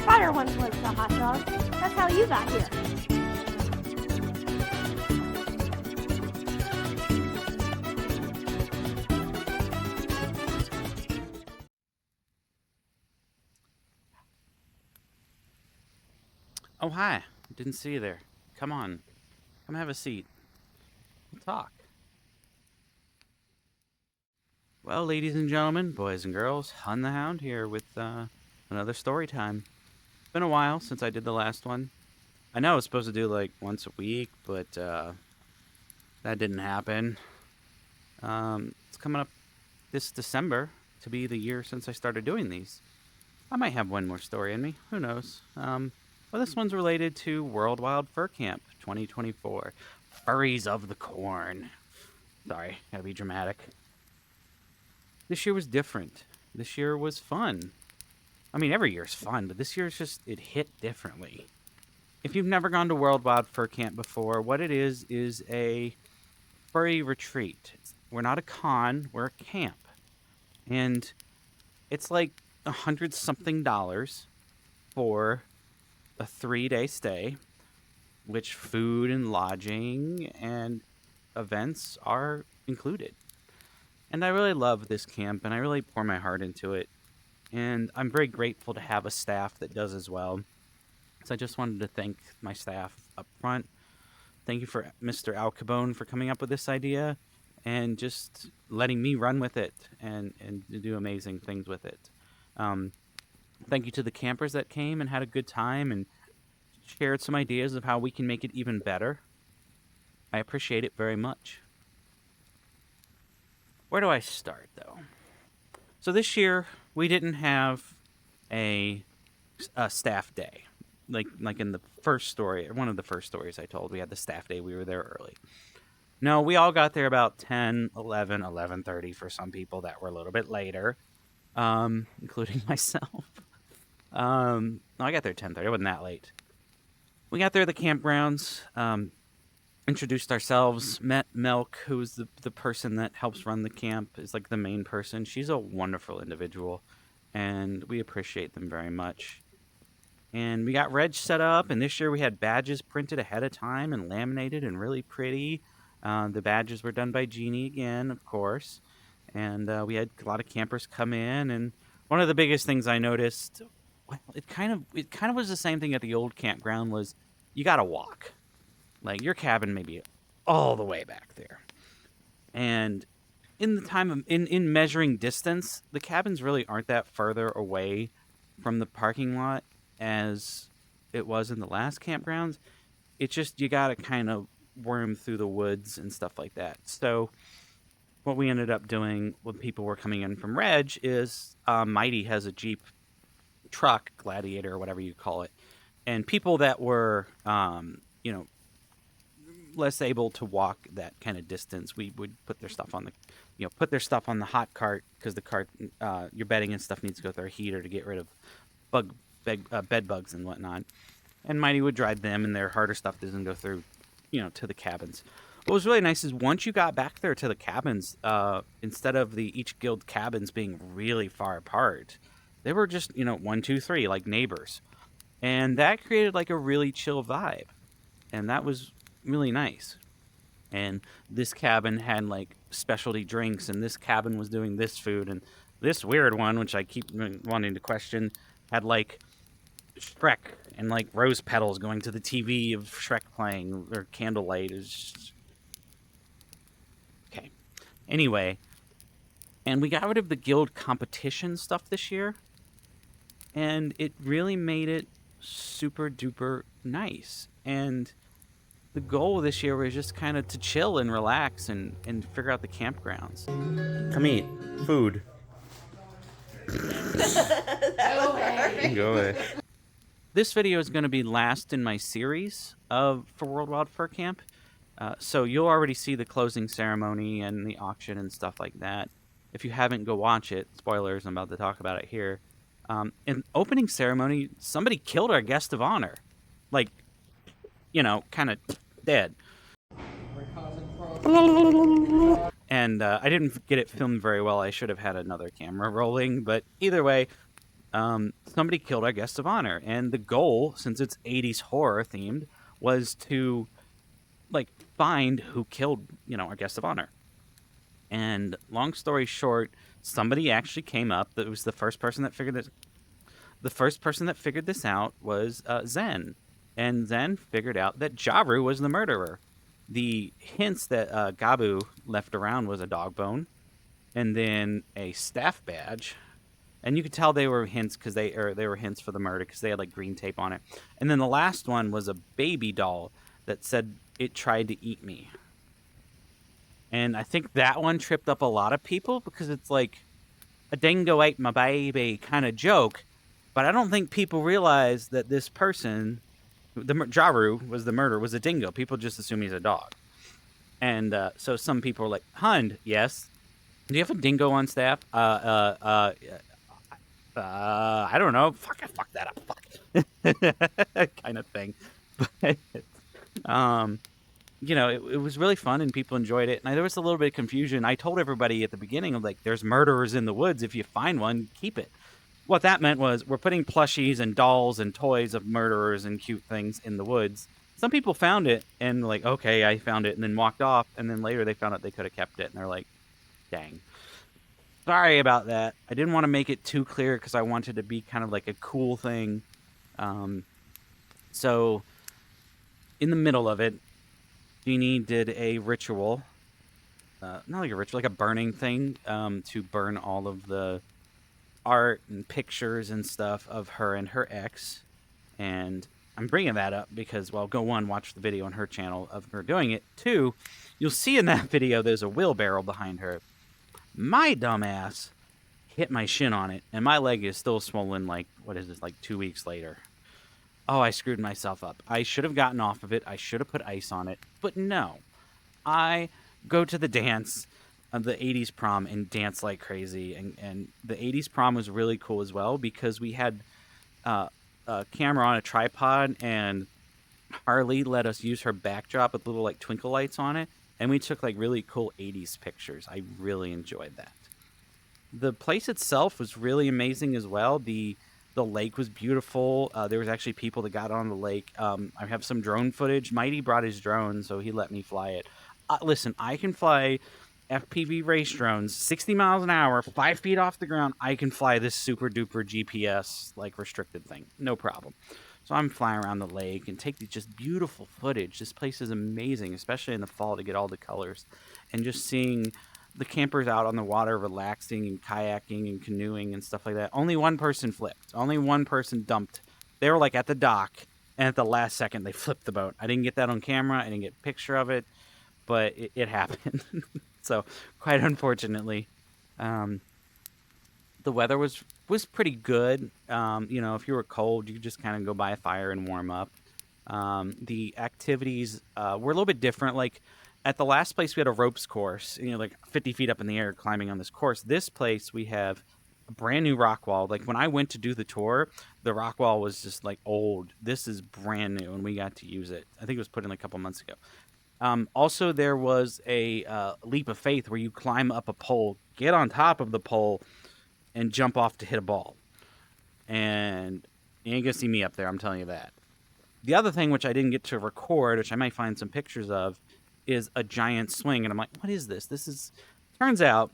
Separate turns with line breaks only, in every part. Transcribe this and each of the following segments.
Fire once was the hot dog. That's how you got here.
Oh, hi. Didn't see you there. Come on. Come have a seat. We'll talk. Well, ladies and gentlemen, boys and girls, Hund the Hound here with another story time. It's been a while since I did the last one. I know I was supposed to do like once a week, but that didn't happen. It's coming up this December to be the year since I started doing these. I might have one more story in me. Who knows? Well, this one's related to World Wild Fur Camp 2024. Furries of the Corn. Sorry, gotta be dramatic. This year was different. This year was fun. I mean, every year's fun, but this year's just, it hit differently. If you've never gone to World Wild Fur Camp before, what it is a furry retreat. We're not a con, we're a camp. And it's like $100-something for a 3-day stay, which food and lodging and events are included. And I really love this camp, and I really pour my heart into it. And I'm very grateful to have a staff that does as well. So I just wanted to thank my staff up front. Thank you for Mr. Al Cabone for coming up with this idea and just letting me run with it and do amazing things with it. Thank you to the campers that came and had a good time and shared some ideas of how we can make it even better. I appreciate it very much. Where do I start, though? So this year, we didn't have a staff day. Like in the first story, or one of the first stories I told, we had the staff day. We were there early. No, we all got there about 10, 11, 11:30 for some people that were a little bit later, including myself. No, I got there at 10:30. It wasn't that late. We got there at the campgrounds, introduced ourselves, met Milk, who's the person that helps run the camp, is like the main person. She's a wonderful individual, and we appreciate them very much. And we got Reg set up, and this year we had badges printed ahead of time and laminated and really pretty. The badges were done by Jeannie again, of course. And we had a lot of campers come in, and one of the biggest things I noticed, well, it kind of was the same thing at the old campground, was you got to walk. Like, your cabin may be all the way back there. And in the time of in measuring distance, the cabins really aren't that further away from the parking lot as it was in the last campgrounds. It's just, you got to kind of worm through the woods and stuff like that. So what we ended up doing when people were coming in from Reg is Mighty has a Jeep truck, Gladiator, or whatever you call it. And people that were, less able to walk that kind of distance, we would put their stuff on the hot cart, because the cart, your bedding and stuff needs to go through a heater to get rid of bed bugs and whatnot. And Mighty would drive them, and their harder stuff doesn't go through, to the cabins. What was really nice is once you got back there to the cabins, instead of each guild cabins being really far apart, they were just, 1, 2, 3, like neighbors. And that created like a really chill vibe. And that was really nice. And this cabin had like specialty drinks, and this cabin was doing this food, and this weird one, which I keep wanting to question, had like Shrek and like rose petals going to the TV of Shrek playing, or candlelight. Is just... okay. Anyway, and we got rid of the guild competition stuff this year, and it really made it super duper nice. And the goal this year was just kind of to chill and relax and figure out the campgrounds. Come eat food.
Go away.
Go away. This video is going to be last in my series for World Wild Fur Camp. So you'll already see the closing ceremony and the auction and stuff like that. If you haven't, go watch it. Spoilers, I'm about to talk about it here. In opening ceremony, somebody killed our guest of honor. Like, kind of dead.
We're causing trouble.
And I didn't get it filmed very well. I should have had another camera rolling. But either way, somebody killed our guest of honor. And the goal, since it's 80s horror themed, was to like find who killed, our guest of honor. And long story short, somebody actually came up. That was the first person that figured this. The first person that figured this out was Zen, and Zen figured out that Jaru was the murderer. The hints that Gabu left around was a dog bone, and then a staff badge, and you could tell they were hints because they were hints for the murder because they had like green tape on it. And then the last one was a baby doll that said it tried to eat me. And I think that one tripped up a lot of people because it's like a dingo ate my baby kind of joke. But I don't think people realize that this person, Jaru was the murderer, was a dingo. People just assume he's a dog. And so some people are like, Hund, yes. Do you have a dingo on staff? I don't know. Fuck, I fucked that up. Fuck. Kind of thing. But, it was really fun and people enjoyed it. And there was a little bit of confusion. I told everybody at the beginning, of like, there's murderers in the woods. If you find one, keep it. What that meant was we're putting plushies and dolls and toys of murderers and cute things in the woods. Some people found it and like, okay, I found it, and then walked off. And then later they found out they could have kept it. And they're like, dang. Sorry about that. I didn't want to make it too clear because I wanted to be kind of like a cool thing. So in the middle of it, Jeannie did a ritual. Not like a ritual, like a burning thing to burn all of the art and pictures and stuff of her and her ex. And I'm bringing that up because, well, go one, watch the video on her channel of her doing it. Two, you'll see in that video there's a wheelbarrow behind her. My dumbass hit my shin on it, and my leg is still swollen like, 2 weeks later. Oh, I screwed myself up. I should have gotten off of it. I should have put ice on it. But no. I go to the dance of the 80s prom and dance like crazy. And the 80s prom was really cool as well because we had a camera on a tripod, and Harley let us use her backdrop with little like twinkle lights on it. And we took like really cool 80s pictures. I really enjoyed that. The place itself was really amazing as well. The lake was beautiful. There was actually people that got on the lake. I have some drone footage. Mighty brought his drone, so he let me fly it. Listen, I can fly FPV race drones 60 miles an hour, 5 feet off the ground. I can fly this super duper GPS like restricted thing. No problem. So I'm flying around the lake and take these just beautiful footage. This place is amazing, especially in the fall to get all the colors. And just seeing the campers out on the water relaxing and kayaking and canoeing and stuff like that. Only one person flipped. Only one person dumped. They were like at the dock, and at the last second they flipped the boat. I didn't get that on camera. I didn't get a picture of it, but it happened. So quite unfortunately, the weather was pretty good. If you were cold, you could just kind of go by a fire and warm up. The activities were a little bit different. Like at the last place, we had a ropes course, like 50 feet up in the air climbing on this course. This place, we have a brand new rock wall. Like when I went to do the tour, the rock wall was just like old. This is brand new, and we got to use it. I think it was put in like a couple months ago. Also, there was a leap of faith where you climb up a pole, get on top of the pole, and jump off to hit a ball. And you ain't gonna see me up there, I'm telling you that. The other thing, which I didn't get to record, which I might find some pictures of, is a giant swing. And I'm like, what is this? Turns out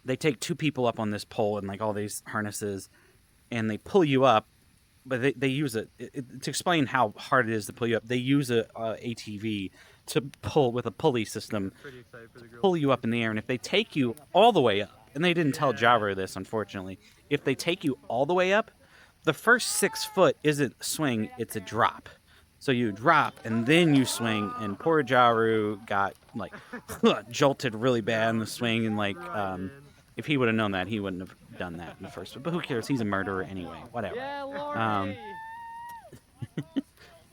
they take two people up on this pole and like all these harnesses, and they pull you up. But they use it to explain how hard it is to pull you up. They use a ATV to pull with a pulley system, pull you up in the air. And if they take you all the way up, and they didn't tell Java this, unfortunately, if they take you all the way up, the first 6 foot isn't swing, it's a drop. So you drop and then you swing, and poor Jaru got like jolted really bad in the swing, and like if he would have known that, he wouldn't have done that in the first one. But who cares? He's a murderer anyway. Whatever. Yeah,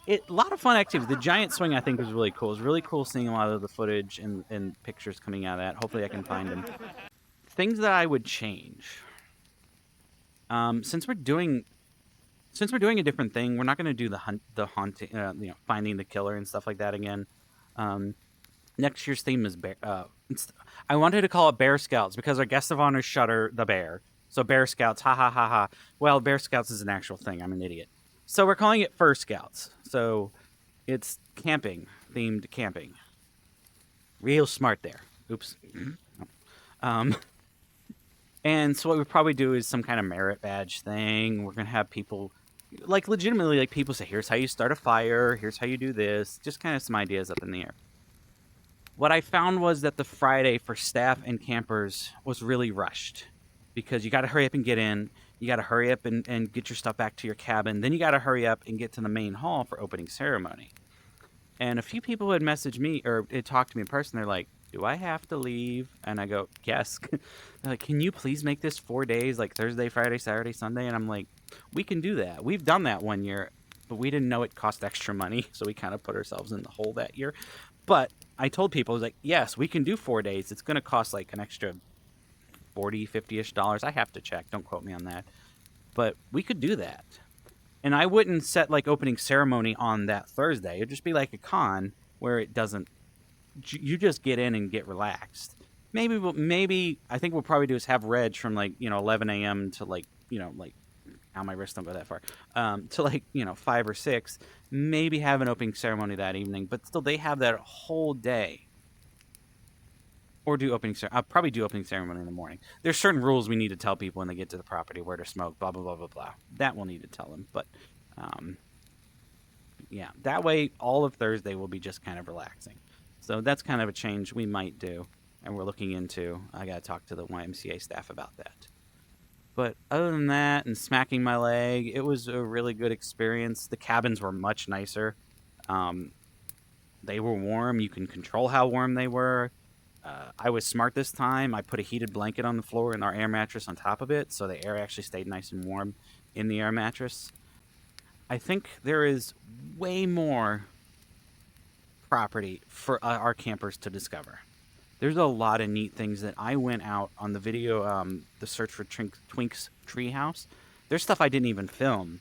a lot of fun activities. The giant swing, I think, was really cool. It was really cool seeing a lot of the footage and pictures coming out of that. Hopefully I can find them. Things that I would change. Since we're doing a different thing, we're not going to do the haunting, finding the killer and stuff like that again. Next year's theme is bear. I wanted to call it Bear Scouts because our guest of honor Shutter the bear. So Bear Scouts, ha ha ha ha. Well, Bear Scouts is an actual thing. I'm an idiot. So we're calling it Fur Scouts. So it's camping, themed camping. Real smart there. Oops. And so what we probably do is some kind of merit badge thing. We're gonna have people, like legitimately, like people say, "Here's how you start a fire. Here's how you do this." Just kind of some ideas up in the air. What I found was that the Friday for staff and campers was really rushed because you got to hurry up and get in. You got to hurry up and get your stuff back to your cabin. Then you got to hurry up and get to the main hall for opening ceremony. And a few people had messaged me or had talked to me in person. They're like, do I have to leave? And I go, yes. They're like, can you please make this 4 days, like Thursday, Friday, Saturday, Sunday? And I'm like, we can do that. We've done that one year, but we didn't know it cost extra money. So we kind of put ourselves in the hole that year. But I told people, I was like, yes, we can do 4 days. It's going to cost like an extra $40, $50-ish. I have to check. Don't quote me on that. But we could do that. And I wouldn't set like opening ceremony on that Thursday. It'd just be like a con where it doesn't, you just get in and get relaxed. Maybe I think we'll probably do is have Reg from like, 11 a.m. to like, like, how my wrists don't go that far, to like, 5 or 6, maybe have an opening ceremony that evening, but still they have that whole day. Or do opening ceremony. I'll probably do opening ceremony in the morning. There's certain rules we need to tell people when they get to the property, where to smoke, blah, blah, blah, blah, blah. That we'll need to tell them. But, yeah, that way all of Thursday will be just kind of relaxing. So that's kind of a change we might do, and we're looking into. I got to talk to the YMCA staff about that. But other than that, and smacking my leg, it was a really good experience. The cabins were much nicer. They were warm. You can control how warm they were. I was smart this time. I put a heated blanket on the floor and our air mattress on top of it, so the air actually stayed nice and warm in the air mattress. I think there is way more property for our campers to discover. There's a lot of neat things that I went out on the video, the search for Twink's Treehouse. There's stuff I didn't even film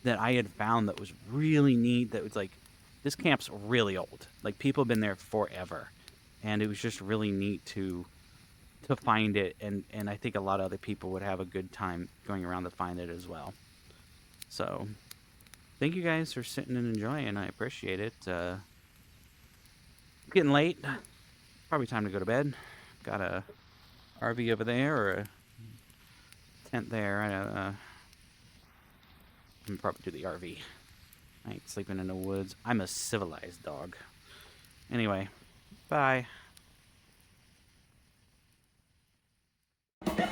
that I had found that was really neat, that was like, this camp's really old. Like, people have been there forever. And it was just really neat to find it, and I think a lot of other people would have a good time going around to find it as well. So, thank you guys for sitting and enjoying. I appreciate it. Getting late. Probably time to go to bed. Got a RV over there, or a tent there. I'm gonna probably do the RV. I ain't sleeping in the woods. I'm a civilized dog. Anyway. Bye.
There's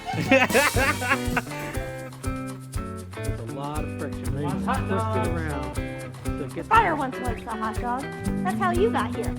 a lot of friction. They twist it around. So it gets
Fire once was the hot dog. That's how you got here.